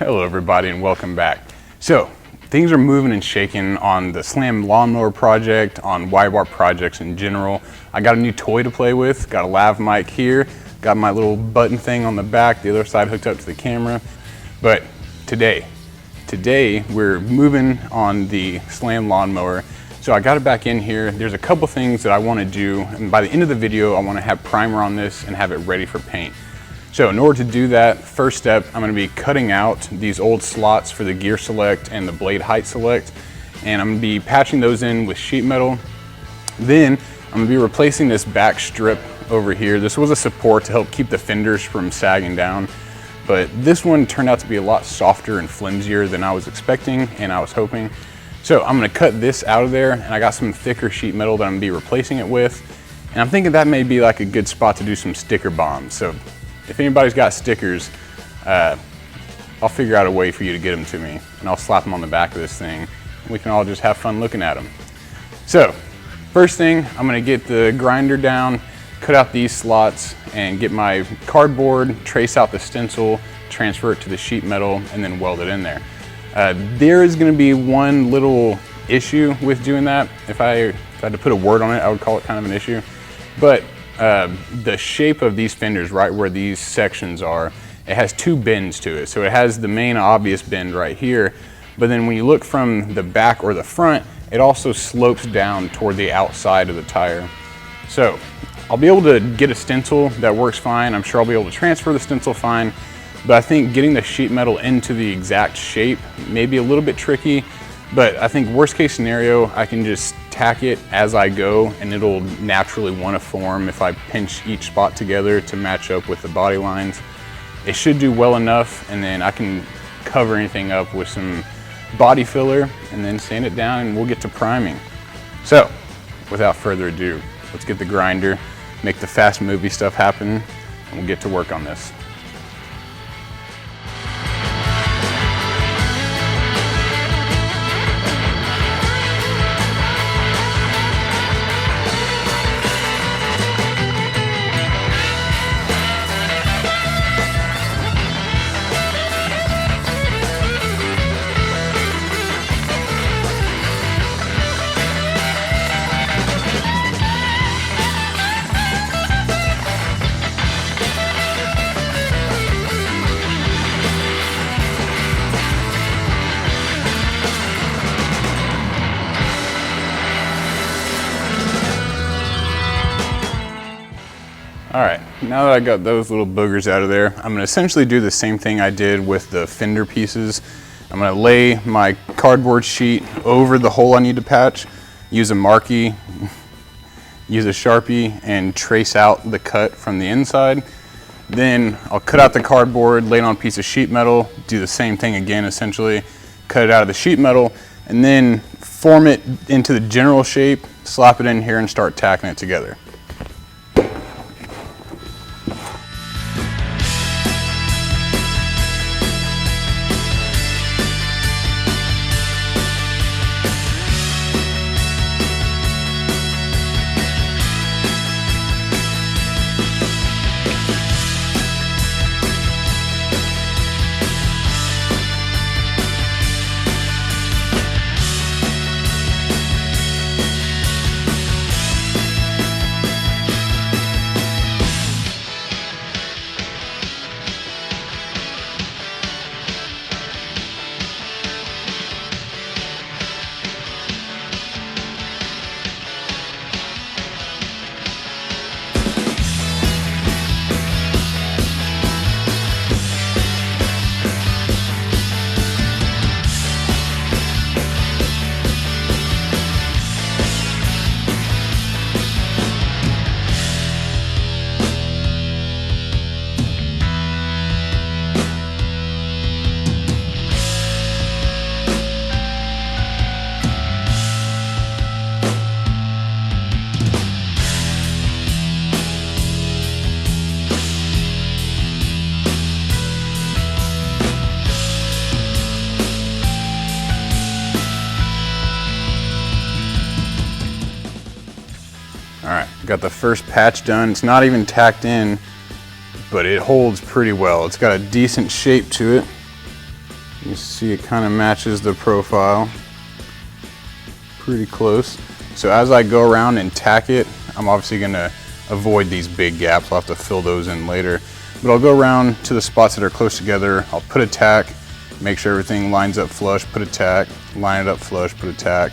Hello everybody and welcome back. So things are moving and shaking on the Slam lawnmower project, on Widebody projects in general. I got a new toy to play with, got a lav mic here, got my little button thing on the back, the other side hooked up to the camera. But today we're moving on the Slam lawnmower. So I got it back in here. There's a couple things that I want to do, and by the end of the video I want to have primer on this and have it ready for paint. So in order to do that, first step, I'm going to be cutting out these old slots for the gear select and the blade height select, and I'm going to be patching those in with sheet metal. Then I'm going to be replacing this back strip over here. This was a support to help keep the fenders from sagging down, but this one turned out to be a lot softer and flimsier than I was expecting and I was hoping. So I'm going to cut this out of there, and I got some thicker sheet metal that I'm going to be replacing it with, and I'm thinking that may be like a good spot to do some sticker bombs. So if anybody's got stickers, I'll figure out a way for you to get them to me, and I'll slap them on the back of this thing. We can all just have fun looking at them. So first thing, I'm going to get the grinder down, cut out these slots, and get my cardboard, trace out the stencil, transfer it to the sheet metal, and then weld it in there. There is going to be one little issue with doing that. If I had to put a word on it, I would call it kind of an issue. But the shape of these fenders, right where these sections are, it has two bends to it. So it has the main obvious bend right here, but then when you look from the back or the front, it also slopes down toward the outside of the tire. So I'll be able to get a stencil that works fine. I'm sure I'll be able to transfer the stencil fine, but I think getting the sheet metal into the exact shape may be a little bit tricky. But I think worst case scenario, I can just tack it as I go and it'll naturally want to form if I pinch each spot together to match up with the body lines. It should do well enough, and then I can cover anything up with some body filler and then sand it down and we'll get to priming. So without further ado, let's get the grinder, make the fast movie stuff happen, and we'll get to work on this. All right, now that I got those little boogers out of there, I'm gonna essentially do the same thing I did with the fender pieces. I'm gonna lay my cardboard sheet over the hole I need to patch, use a Marquee, use a Sharpie, and trace out the cut from the inside. Then I'll cut out the cardboard, lay it on a piece of sheet metal, do the same thing again essentially, cut it out of the sheet metal, and then form it into the general shape, slap it in here, and start tacking it together. All right, got the first patch done. It's not even tacked in, but it holds pretty well. It's got a decent shape to it. You see it kind of matches the profile pretty close. So as I go around and tack it, I'm obviously going to avoid these big gaps. I'll have to fill those in later. But I'll go around to the spots that are close together. I'll put a tack, make sure everything lines up flush, put a tack, line it up flush, put a tack,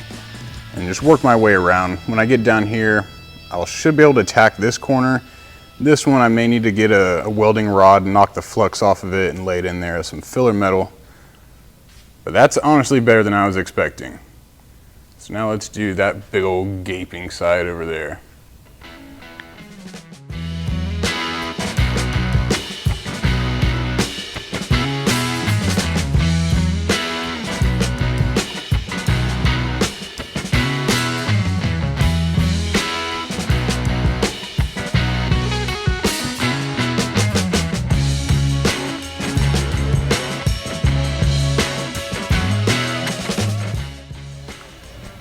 and just work my way around. When I get down here, I should be able to tack this corner. This one I may need to get a welding rod and knock the flux off of it and lay it in there as some filler metal. But that's honestly better than I was expecting. So now let's do that big old gaping side over there.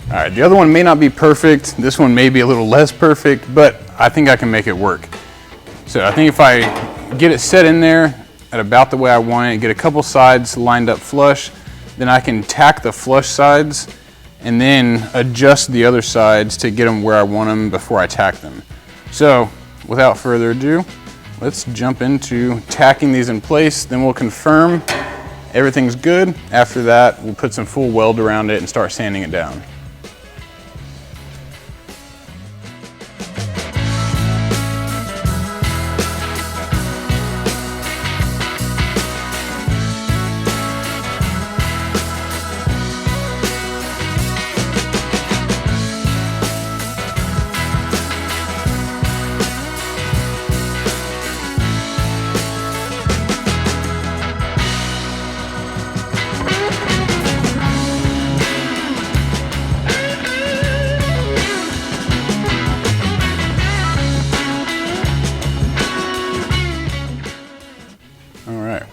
All right, the other one may not be perfect. This one may be a little less perfect, but I think I can make it work. So I think if I get it set in there at about the way I want it, get a couple sides lined up flush, then I can tack the flush sides and then adjust the other sides to get them where I want them before I tack them. So without further ado, let's jump into tacking these in place. Then we'll confirm everything's good. After that, we'll put some full weld around it and start sanding it down.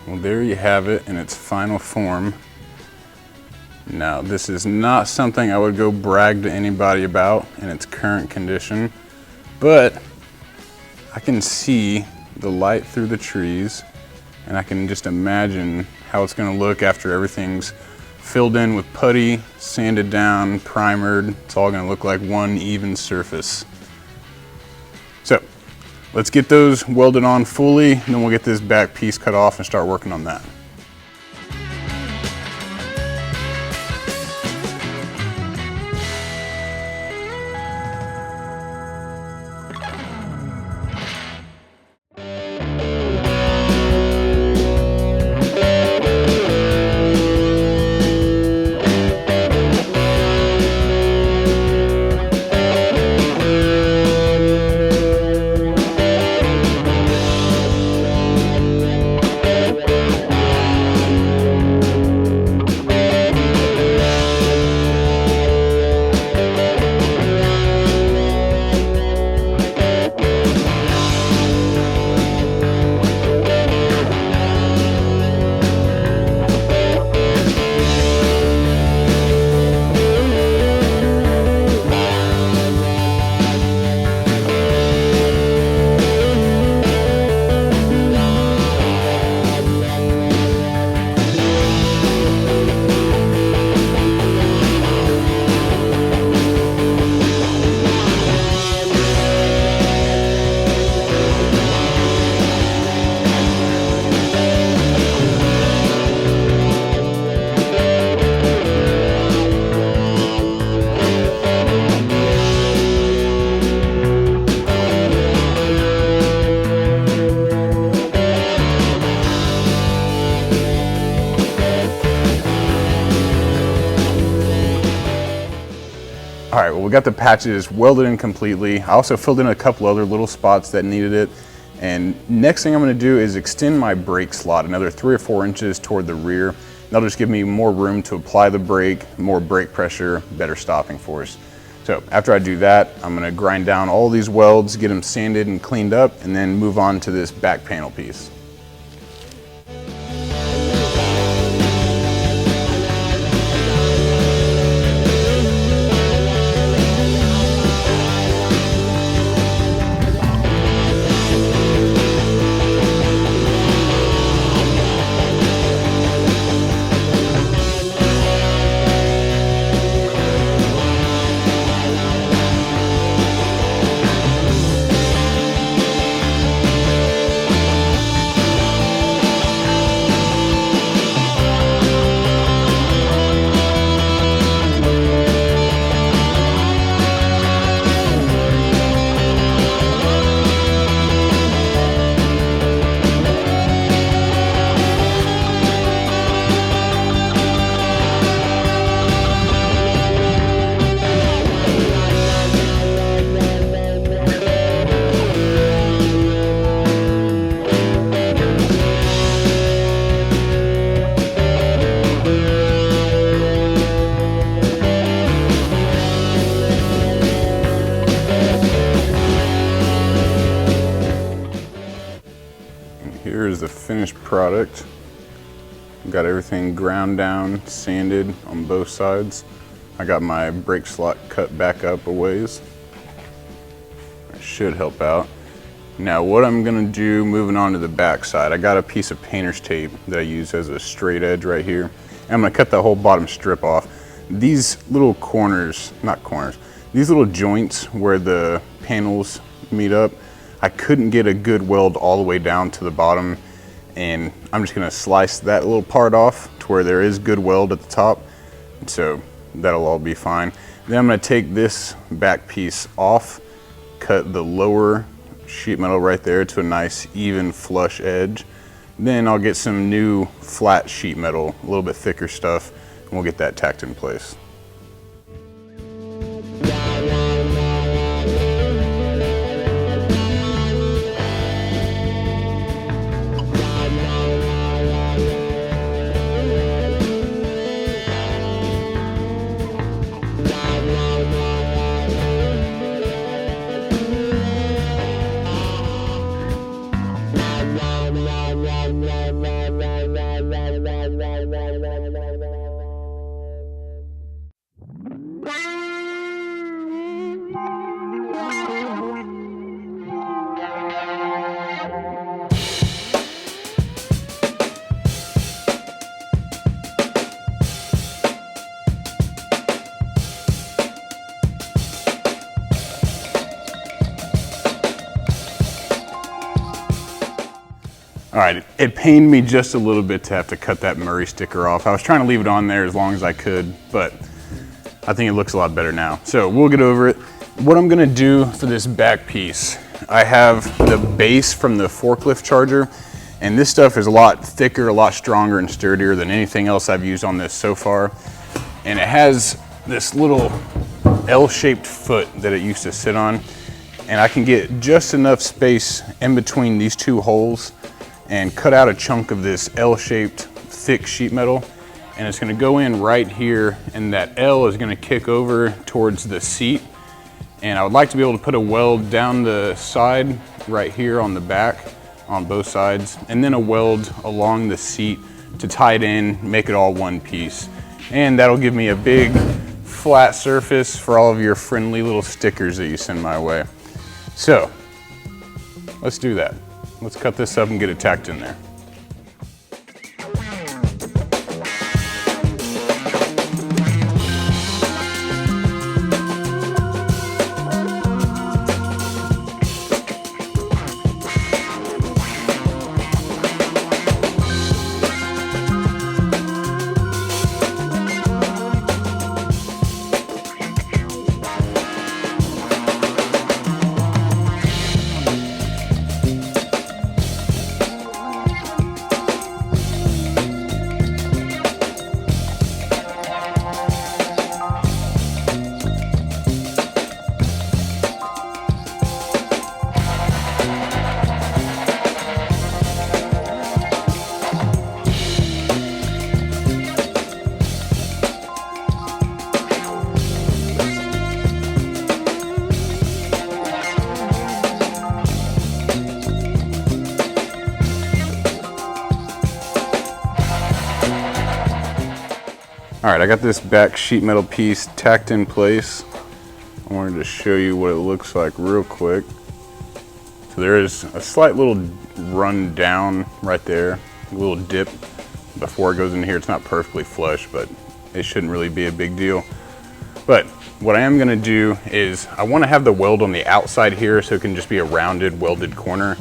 Well, there you have it in its final form. Now, this is not something I would go brag to anybody about in its current condition, but I can see the light through the trees, and I can just imagine how it's going to look after everything's filled in with putty, sanded down, primered. It's all going to look like one even surface. So, let's get those welded on fully, and then we'll get this back piece cut off and start working on that. All right, well, we got the patches welded in completely. I also filled in a couple other little spots that needed it. And next thing I'm gonna do is extend my brake slot another 3 or 4 inches toward the rear. That'll just give me more room to apply the brake, more brake pressure, better stopping force. So after I do that, I'm gonna grind down all these welds, get them sanded and cleaned up, and then move on to this back panel piece. finished product. Got everything ground down, sanded on both sides. I got my brake slot cut back up a ways. That should help out. Now what I'm gonna do, moving on to the back side, I got a piece of painter's tape that I use as a straight edge right here. And I'm gonna cut that whole bottom strip off. These little these little joints where the panels meet up, I couldn't get a good weld all the way down to the bottom, and I'm just gonna slice that little part off to where there is good weld at the top, so that'll all be fine. Then I'm gonna take this back piece off, cut the lower sheet metal right there to a nice even flush edge. Then I'll get some new flat sheet metal, a little bit thicker stuff, and we'll get that tacked in place. All right, it pained me just a little bit to have to cut that Murray sticker off. I was trying to leave it on there as long as I could, but I think it looks a lot better now. So we'll get over it. What I'm gonna do for this back piece, I have the base from the forklift charger, and this stuff is a lot thicker, a lot stronger and sturdier than anything else I've used on this so far. And it has this little L-shaped foot that it used to sit on, and I can get just enough space in between these two holes and cut out a chunk of this L-shaped thick sheet metal, and it's gonna go in right here, and that L is gonna kick over towards the seat. And I would like to be able to put a weld down the side right here on the back on both sides, and then a weld along the seat to tie it in, make it all one piece. And that'll give me a big flat surface for all of your friendly little stickers that you send my way. So let's do that. Let's cut this up and get it tacked in there. All right, I got this back sheet metal piece tacked in place. I wanted to show you what it looks like real quick. So there is a slight little run down right there, a little dip before it goes in here. It's not perfectly flush, but it shouldn't really be a big deal. But what I am gonna do is I wanna have the weld on the outside here so it can just be a rounded welded corner.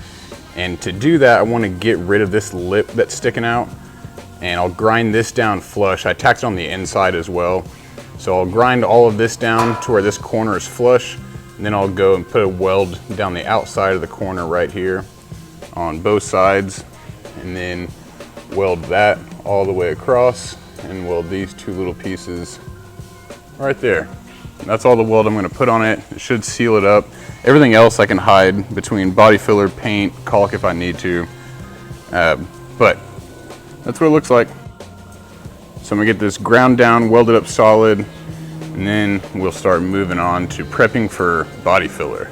And to do that, I wanna get rid of this lip that's sticking out, and I'll grind this down flush. I tacked it on the inside as well. So I'll grind all of this down to where this corner is flush, and then I'll go and put a weld down the outside of the corner right here on both sides, and then weld that all the way across and weld these two little pieces right there. That's all the weld I'm gonna put on it. It should seal it up. Everything else I can hide between body filler, paint, caulk if I need to. But that's what it looks like. So I'm gonna get this ground down, welded up solid, and then we'll start moving on to prepping for body filler.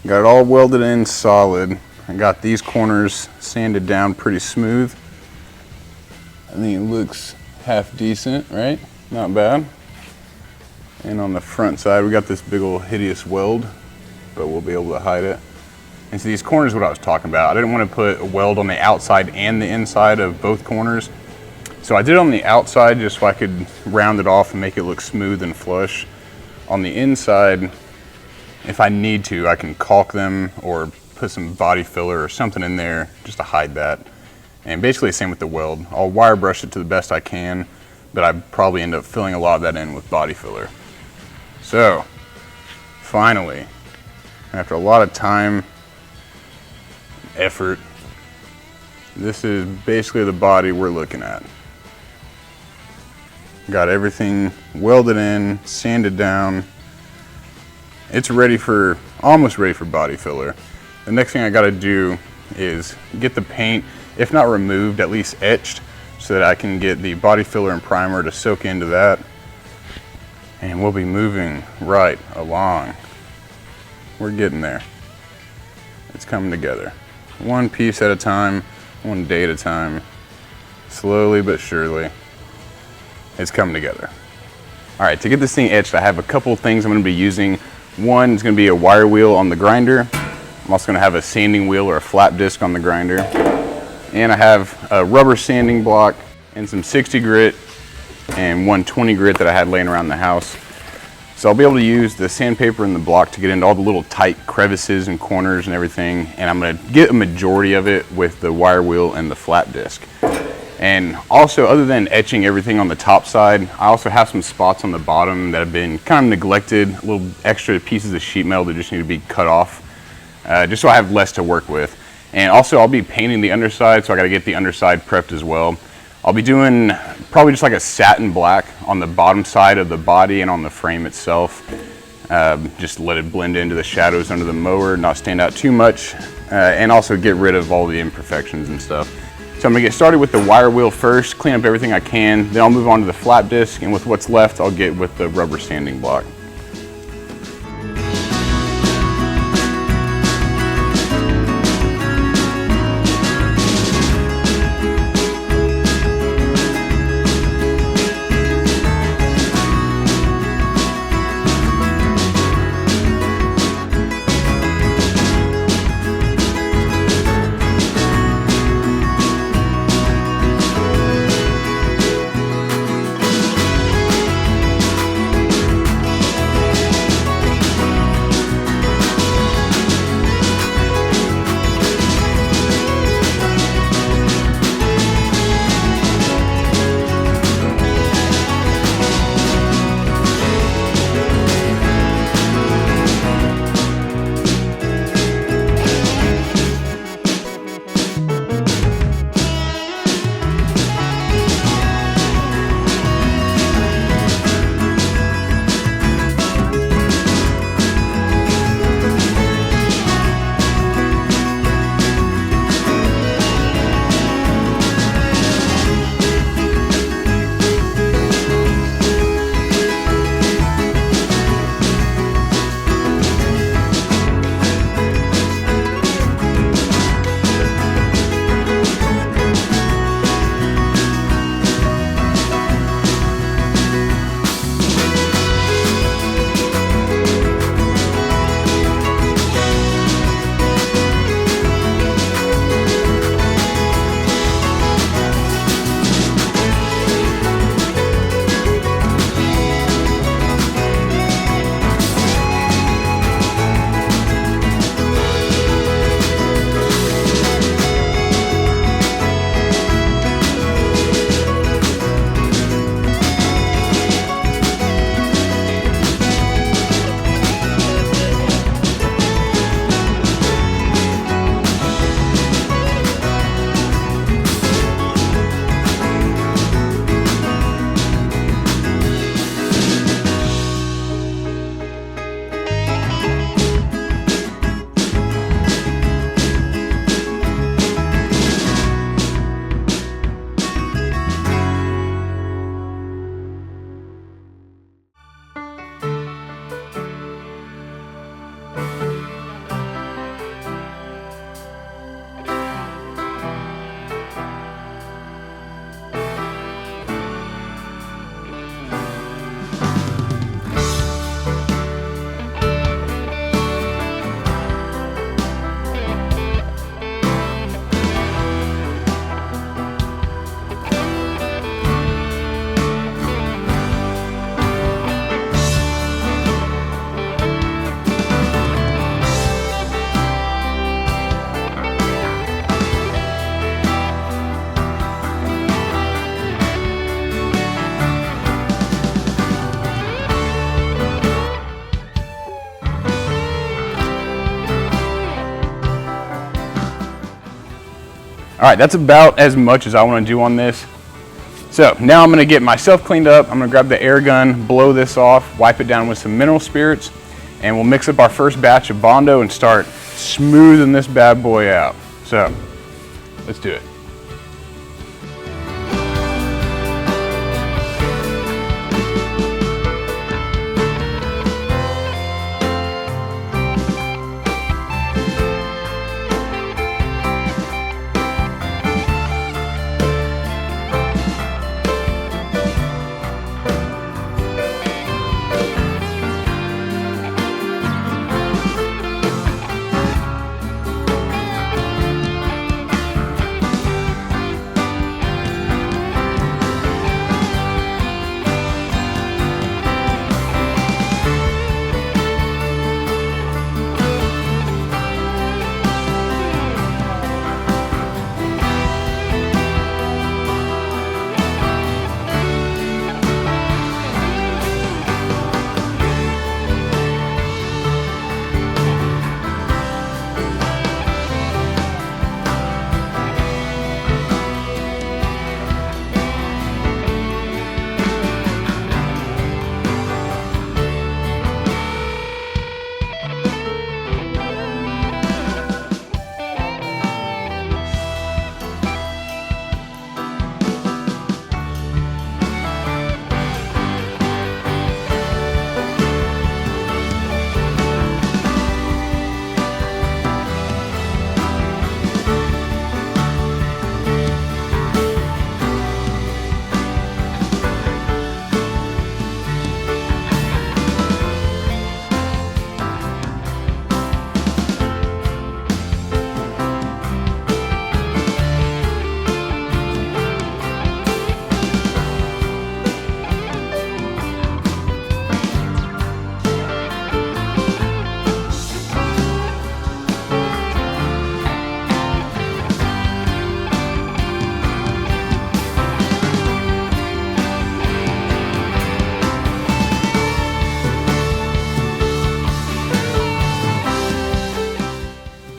Got it all welded in solid. I got these corners sanded down pretty smooth. I think it looks half decent, right? Not bad. And on the front side, we got this big old hideous weld, but we'll be able to hide it. And so these corners are what I was talking about. I didn't want to put a weld on the outside and the inside of both corners. So I did it on the outside just so I could round it off and make it look smooth and flush. On the inside, if I need to, I can caulk them or put some body filler or something in there just to hide that. And basically the same with the weld. I'll wire brush it to the best I can, but I probably end up filling a lot of that in with body filler. So, finally, after a lot of time, effort, this is basically the body we're looking at. Got everything welded in, sanded down. It's ready for, almost ready for body filler. The next thing I gotta do is get the paint, if not removed, at least etched, so that I can get the body filler and primer to soak into that. And we'll be moving right along. We're getting there. It's coming together. One piece at a time, one day at a time. Slowly but surely, it's coming together. All right, to get this thing etched, I have a couple of things I'm gonna be using. One is gonna be a wire wheel on the grinder. I'm also gonna have a sanding wheel or a flap disc on the grinder. And I have a rubber sanding block and some 60 grit and 120 grit that I had laying around the house. So I'll be able to use the sandpaper and the block to get into all the little tight crevices and corners and everything. And I'm gonna get a majority of it with the wire wheel and the flap disc. And also, other than etching everything on the top side, I also have some spots on the bottom that have been kind of neglected, little extra pieces of sheet metal that just need to be cut off, just so I have less to work with. And also, I'll be painting the underside, so I gotta get the underside prepped as well. I'll be doing probably just like a satin black on the bottom side of the body and on the frame itself. Just let it blend into the shadows under the mower, not stand out too much, and also get rid of all the imperfections and stuff. So I'm gonna get started with the wire wheel first, clean up everything I can, then I'll move on to the flap disc, and with what's left, I'll get with the rubber sanding block. All right, that's about as much as I want to do on this. So now I'm going to get myself cleaned up. I'm going to grab the air gun, blow this off, wipe it down with some mineral spirits, and we'll mix up our first batch of Bondo and start smoothing this bad boy out. So let's do it.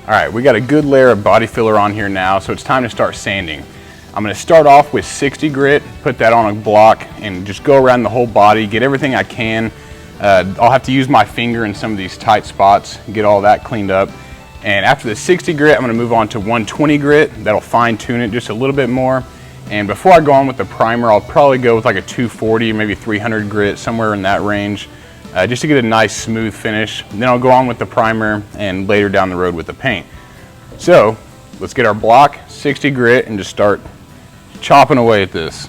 All right, we got a good layer of body filler on here now, so it's time to start sanding. I'm gonna start off with 60 grit, put that on a block, and just go around the whole body, get everything I can. I'll have to use my finger in some of these tight spots, get all that cleaned up. And after the 60 grit, I'm gonna move on to 120 grit. That'll fine tune it just a little bit more. And before I go on with the primer, I'll probably go with like a 240, maybe 300 grit, somewhere in that range. Just to get a nice smooth finish. Then I'll go on with the primer and later down the road with the paint. So let's get our block, 60 grit, and just start chopping away at this.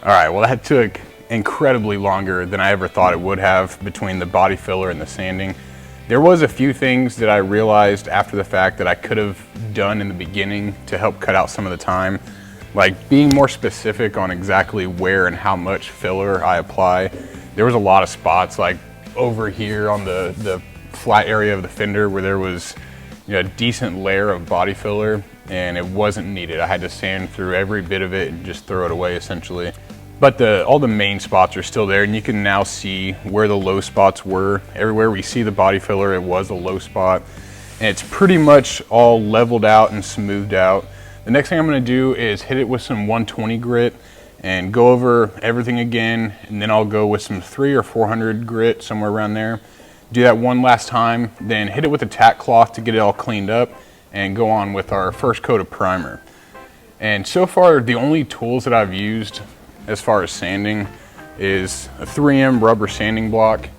All right, well that took incredibly longer than I ever thought it would have between the body filler and the sanding. There was a few things that I realized after the fact that I could have done in the beginning to help cut out some of the time, like being more specific on exactly where and how much filler I apply. There was a lot of spots like over here on the flat area of the fender where there was a decent layer of body filler and it wasn't needed. I had to sand through every bit of it and just throw it away essentially. But all the main spots are still there, and you can now see where the low spots were. Everywhere we see the body filler, it was a low spot. And it's pretty much all leveled out and smoothed out. The next thing I'm gonna do is hit it with some 120 grit and go over everything again, and then I'll go with some 300 or 400 grit, somewhere around there. Do that one last time, then hit it with a tack cloth to get it all cleaned up, and go on with our first coat of primer. And so far, the only tools that I've used as far as sanding is a 3M rubber sanding block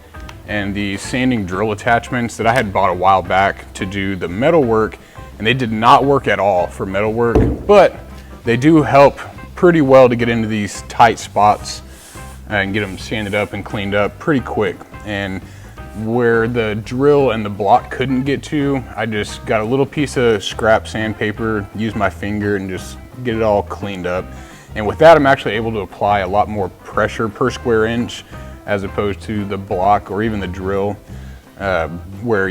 and the sanding drill attachments that I had bought a while back to do the metal work, and they did not work at all for metal work, but they do help pretty well to get into these tight spots and get them sanded up and cleaned up pretty quick. And where the drill and the block couldn't get to, I just got a little piece of scrap sandpaper, used my finger and just get it all cleaned up. And with that, I'm actually able to apply a lot more pressure per square inch as opposed to the block or even the drill, where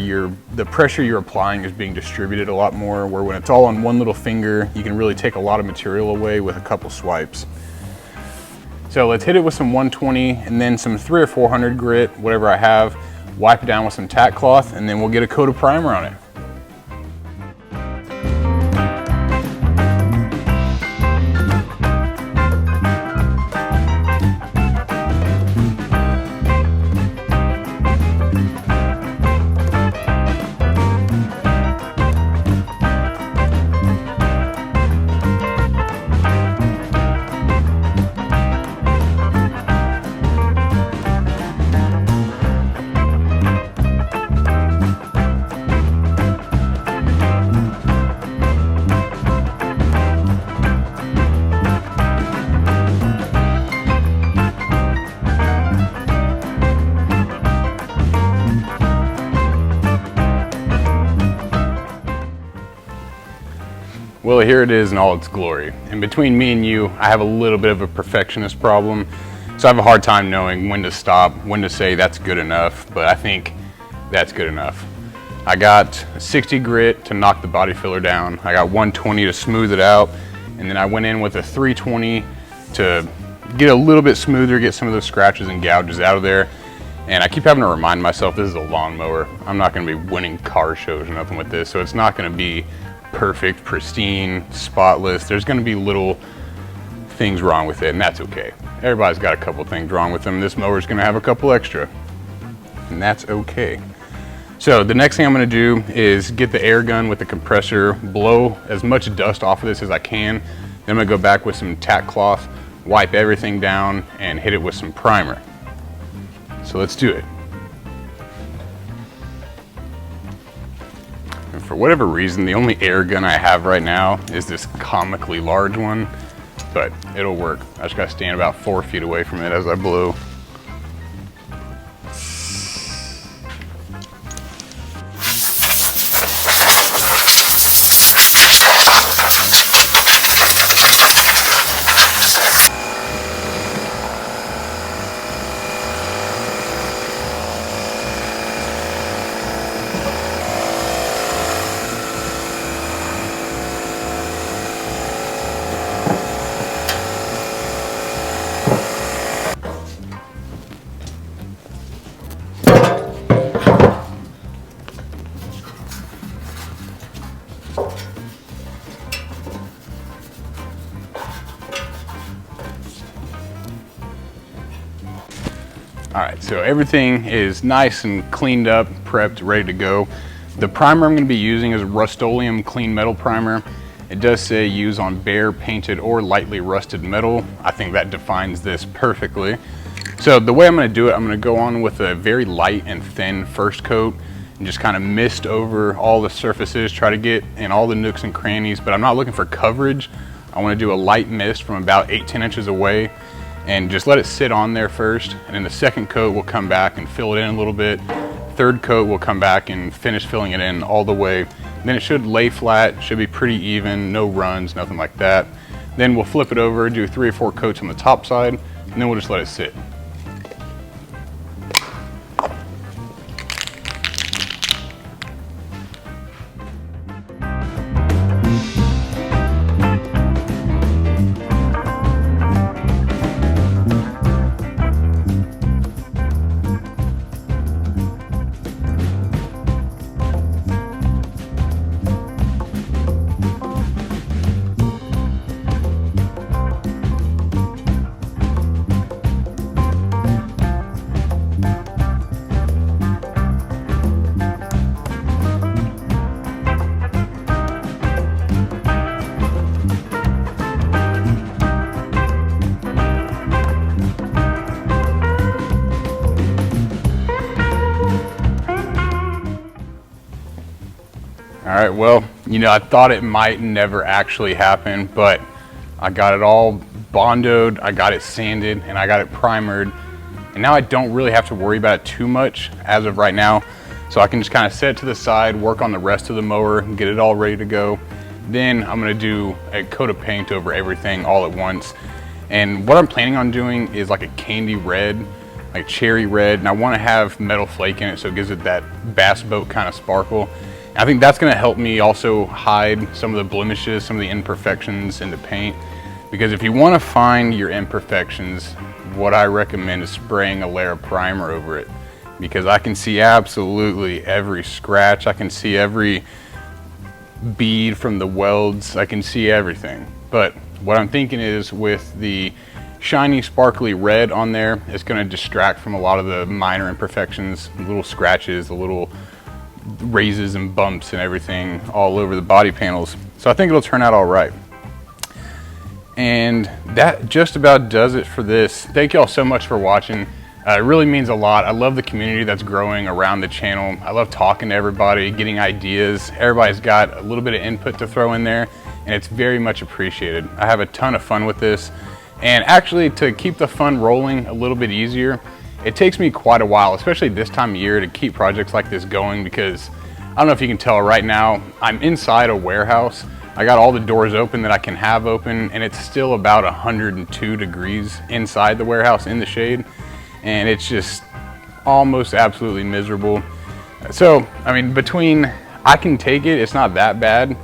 the pressure you're applying is being distributed a lot more, where when it's all on one little finger, you can really take a lot of material away with a couple swipes. So let's hit it with some 120 and then some 300 or 400 grit, whatever I have, wipe it down with some tack cloth, and then we'll get a coat of primer on it. Well, here it is in all its glory. And between me and you, I have a little bit of a perfectionist problem. So I have a hard time knowing when to stop, when to say that's good enough, but I think that's good enough. I got 60 grit to knock the body filler down. I got 120 to smooth it out. And then I went in with a 320 to get a little bit smoother, get some of those scratches and gouges out of there. And I keep having to remind myself this is a lawnmower. I'm not gonna be winning car shows or nothing with this, so it's not gonna be perfect, pristine, spotless. There's gonna be little things wrong with it, and that's okay. Everybody's got a couple things wrong with them. This mower's gonna have a couple extra, and that's okay. So the next thing I'm gonna do is get the air gun with the compressor, blow as much dust off of this as I can. Then I'm gonna go back with some tack cloth, wipe everything down, and hit it with some primer. So let's do it. And for whatever reason, the only air gun I have right now is this comically large one, but it'll work. I just gotta stand about 4 feet away from it as I blow. right, so everything is nice and cleaned up, prepped, ready to go. The primer I'm going to be using is Rust-Oleum Clean Metal Primer. It does say use on bare, painted, or lightly rusted metal. I think that defines this perfectly. So the way I'm going to do it, I'm going to go on with a very light and thin first coat and just kind of mist over all the surfaces, try to get in all the nooks and crannies, but I'm not looking for coverage. I want to do a light mist from about 8-10 inches away and just let it sit on there first. And then the second coat will come back and fill it in a little bit. Third coat will come back and finish filling it in all the way. Then it should lay flat, should be pretty even, no runs, nothing like that. Then we'll flip it over, do 3 or 4 coats on the top side, and then we'll just let it sit. All right, well, you know, I thought it might never actually happen, but I got it all bondoed, I got it sanded, and I got it primered. And now I don't really have to worry about it too much as of right now. So I can just kind of set it to the side, work on the rest of the mower, get it all ready to go. Then I'm gonna do a coat of paint over everything all at once. And what I'm planning on doing is like a candy red, like cherry red, and I wanna have metal flake in it so it gives it that bass boat kind of sparkle. I think that's going to help me also hide some of the blemishes, some of the imperfections in the paint. Because if you want to find your imperfections, what I recommend is spraying a layer of primer over it. Because I can see absolutely every scratch, I can see every bead from the welds, I can see everything. But what I'm thinking is with the shiny sparkly red on there, it's going to distract from a lot of the minor imperfections, the little scratches, the little raises and bumps and everything all over the body panels. So I think it'll turn out all right. And that just about does it for this. Thank y'all so much for watching. It really means a lot. I love the community that's growing around the channel. I love talking to everybody, getting ideas. Everybody's got a little bit of input to throw in there, and it's very much appreciated. I have a ton of fun with this. And actually, to keep the fun rolling a little bit easier, it takes me quite a while, especially this time of year, to keep projects like this going because I don't know if you can tell right now, I'm inside a warehouse. I got all the doors open that I can have open, and it's still about 102 degrees inside the warehouse in the shade, and it's just almost absolutely miserable. So, I mean, between, I can take it, it's not that bad,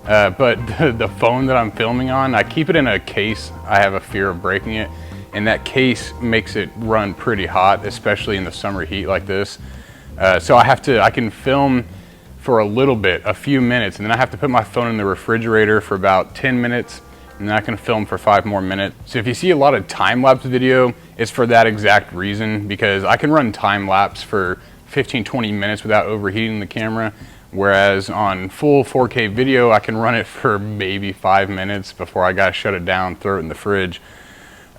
but the phone that I'm filming on, I keep it in a case. I have a fear of breaking it. And that case makes it run pretty hot, especially in the summer heat like this. So I can film for a little bit, a few minutes, and then I have to put my phone in the refrigerator for about 10 minutes, and then I can film for 5 more minutes. So if you see a lot of time-lapse video, it's for that exact reason, because I can run time-lapse for 15-20 minutes without overheating the camera, whereas on full 4K video, I can run it for maybe 5 minutes before I gotta shut it down, throw it in the fridge.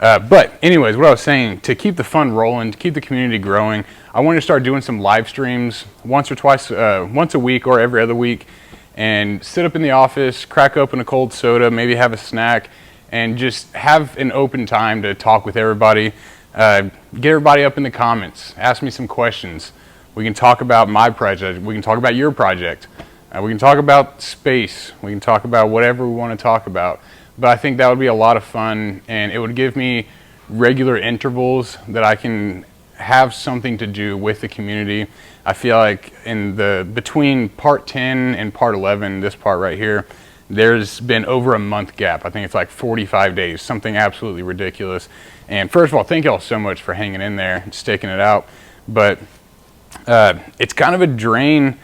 But anyways, what I was saying, to keep the fun rolling, to keep the community growing, I want to start doing some live streams once a week or every other week, and sit up in the office, crack open a cold soda, maybe have a snack, and just have an open time to talk with everybody. Get everybody up in the comments, ask me some questions. We can talk about my project, we can talk about your project, we can talk about space, we can talk about whatever we want to talk about. But I think that would be a lot of fun, and it would give me regular intervals that I can have something to do with the community. I feel like between part 10 and part 11, this part right here, there's been over a month gap. I think it's like 45 days, something absolutely ridiculous. And first of all, thank y'all so much for hanging in there and sticking it out. But it's kind of a drain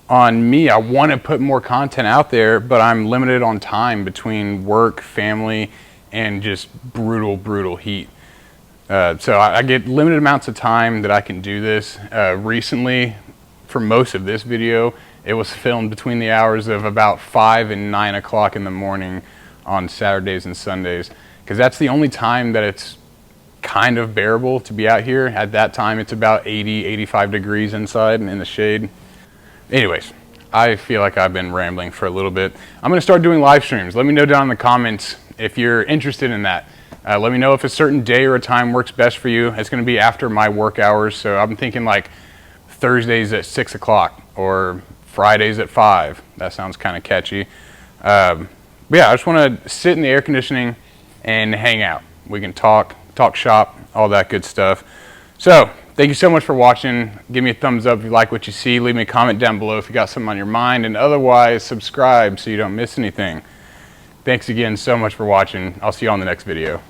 on me. I want to put more content out there, but I'm limited on time between work, family, and just brutal heat. So I get limited amounts of time that I can do this. Recently, for most of this video, it was filmed between the hours of about 5 and 9 o'clock in the morning on Saturdays and Sundays, because that's the only time that it's kind of bearable to be out here. At that time, it's about 85 degrees inside and in the shade. Anyways, I feel like I've been rambling for a little bit. I'm gonna start doing live streams. Let me know down in the comments if you're interested in that. Let me know if a certain day or a time works best for you. It's gonna be after my work hours, so I'm thinking like Thursdays at 6 o'clock or Fridays at 5. That sounds kind of catchy. But yeah, I just want to sit in the air conditioning and hang out. We can talk shop, all that good stuff. So thank you so much for watching. Give me a thumbs up if you like what you see. Leave me a comment down below if you got something on your mind, and otherwise subscribe so you don't miss anything. Thanks again so much for watching. I'll see you on the next video.